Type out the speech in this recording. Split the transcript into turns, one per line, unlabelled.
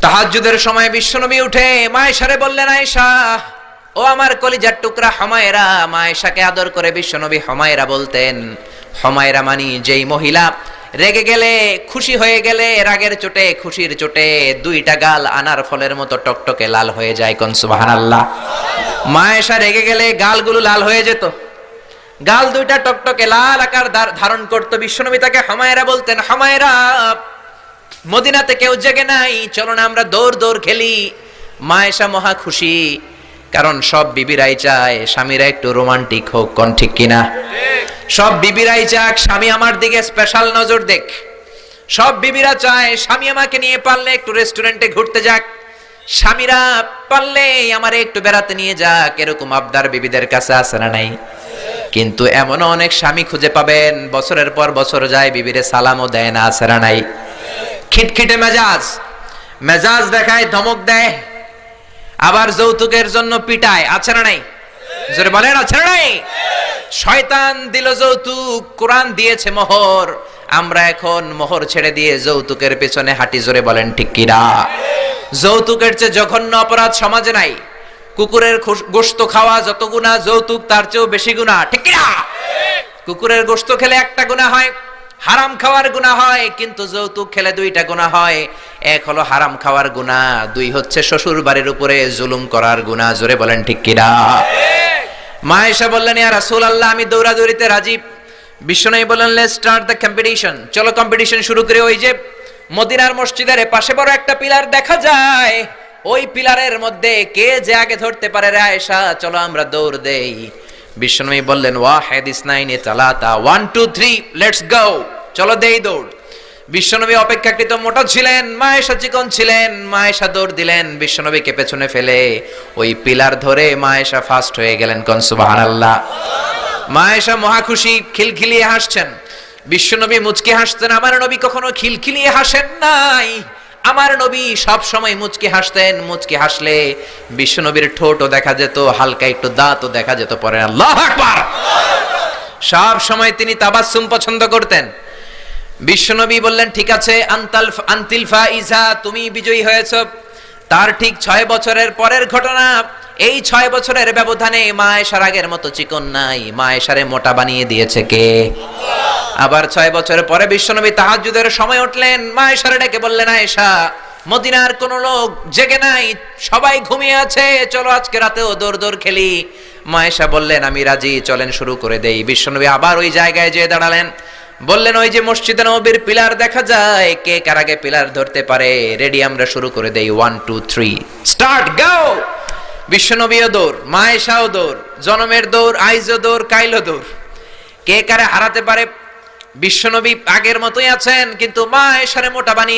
তাহাজ্জুদের সময় বিশ্বনবী উঠে মায়েশারে বললেন, আয়েশা ও আমার কলিজার টুকরা হুমায়রা। মায়েশাকে আদর করে বিশ্বনবী হুমায়রা বলতেন। হুমায়রা মানে যেই মহিলা রেগে গেলে, খুশি হয়ে গেলে, রাগের চোটে, খুশির চোটে দুইটা গাল আনার ফলের মতো টকটকে লাল হয়ে যায়। কোন সুবহানাল্লাহ। মায়েশা রেগে গেলে গালগুলো লাল হয়ে যেত, গাল দুইটা টকটকে লাল আকার ধারণ করতো। বিশ্বনবী তাকে হুমায়রা বলতেন, হুমায়রা মদিনাতে কেউ জেগে নাই, চলো না আমরা দৌড় দৌড় খেলি। মায়েশা মহা খুশি, কারণ সব বিবিরাই চায় স্বামীরা একটু রোমান্টিক হোক। কোন ঠিক কিনা? সব বিবিরাই চাক স্বামী আমার দিকে স্পেশাল নজর দেখ। সব বিবিরা চায় স্বামী আমাকে নিয়ে পারলে একটু রেস্টুরেন্টে ঘুরতে যাক, স্বামীরা পারলে আমারে একটু বেড়াতে নিয়ে যাক। এরকম আবদার বিবিদের কাছে আছে না নাই? কিন্তু এমনও অনেক স্বামী খুঁজে পাবেন বছরের পর বছর যায়, বিবিরে সালামও দেয় না। আছে না নাই? খিটখিটে মেজাজ, মেজাজ দেখায়, ধমক দেয়, আবার যৌতুকের জন্য পিটায়। আছে না নাই? জোরে বলেন, আছে না নাই? শয়তান দিল যৌতুক, কোরআন দিয়েছে মোহর। আমরা এখন মোহর ছেড়ে দিয়ে যৌতুকের পেছনে হাঁটি। জোরে বলেন ঠিক কিনা? যৌতুকের চেয়ে জঘন্য অপরাধ সমাজে নাই। কুকুরের গোশত খাওয়া যত গুনাহ, যৌতুক তার চেয়েও বেশি গুনাহ। ঠিক কিনা? কুকুরের গোশত খেলে একটা গুনাহ হয়, হারাম খাওয়ার গুনাহ হয়, কিন্তু যৌতুক খেলে দুইটা গুনাহ হয়। এক হলো হারাম খাওয়ার গুনাহ, দুই হচ্ছে শ্বশুর বাড়ির উপরে জুলুম করার গুনাহ। জোরে বলেন ঠিক কিনা? মায়েশা বললেন, ইয়া রাসূলুল্লাহ আমি দৌড়াদৌড়িতে রাজি। বিশ্বনবী বললেন, লেটস স্টার্ট দ্য কম্পিটিশন, চলো কম্পিটিশন শুরু করে। ওই যে মদিনার মসজিদের পাশে বড় একটা পিলার দেখা যায়, ওই পিলারের মধ্যে কে যে আগে ধরতে পারে রে আয়েশা, চলো আমরা দৌড় দেই। বিশ্বনবী বললেন, ওয়াহিদ ইসনাইনি তালাতা, 1 2 3 লেটস গো, চলো দেই দৌড়। বিশ্বনবী অপেক্ষাকৃত মোটা ছিলেন, মায়েশা চিকন ছিলেন। মায়েশা দৌড় দিলেন, বিশ্বনবীকে পেছনে ফেলে ওই পিলার ধরে মায়েশা ফাস্ট হয়ে গেলেন। কোন সুবহানাল্লাহ। মায়েশা মহা খুশি, খিলখিলিয়ে হাসছেন। বিশ্বনবী মুচকি হাসতেন। আমার নবী কখনো খিলখিলিয়ে হাসেন নাই। আমার নবী সব সময় মুচকি হাসতেন। মুচকি হাসলে বিশ্বনবীর ঠোঁটও দেখা যেত, হালকা একটু দাঁতও দেখা যেত। পরে আল্লাহু আকবার। সব সময় তিনি তাবাসসুম পছন্দ করতেন। বিশ্বনবী বললেন, ঠিক আছে, আনতিল ফাইজা, তুমি বিজয়ী হয়েছো। তার ঠিক 6 বছরের পরের ঘটনা। এই 6 বছরের ব্যবধানে মায়েশার আগের মতো চিকন নাই, মায়েশারে মোটা বানিয়ে দিয়েছে কে? আবার 6 বছরের পরে বিশ্বনবী তাহাজ্জুদের সময় উঠলেন, মায়েশারে ডেকে বললেন, আয়েশা মদিনার কোন লোক জেগে নাই, সবাই ঘুমিয়ে আছে, চলো আজকে রাতেও দৌড় দৌড় খেলি। মায়েশা বললেন, আমি রাজি, চলেন শুরু করে দেই। বিশ্বনবী আবার ওই জায়গায় যেয়ে দাঁড়ালেন, বললেন, ওই যে মসজিদে নববীর পিলার দেখা যায়, কে কার আগে পিলার ধরতে পারে? রেডি, আমরা শুরু করে দেই। 1 2 3 স্টার্ট, গো। বিশ্বনবীও দৌড়, মায়েশাও দৌড়, জনমের দৌড়, আইজও দৌড়, কাইলও দৌড়। কে কারে হারাতে পারে? বিশ্বনবী আগের মতোই আছেন, কিন্তু মায়েশারে মোটা বানিয়ে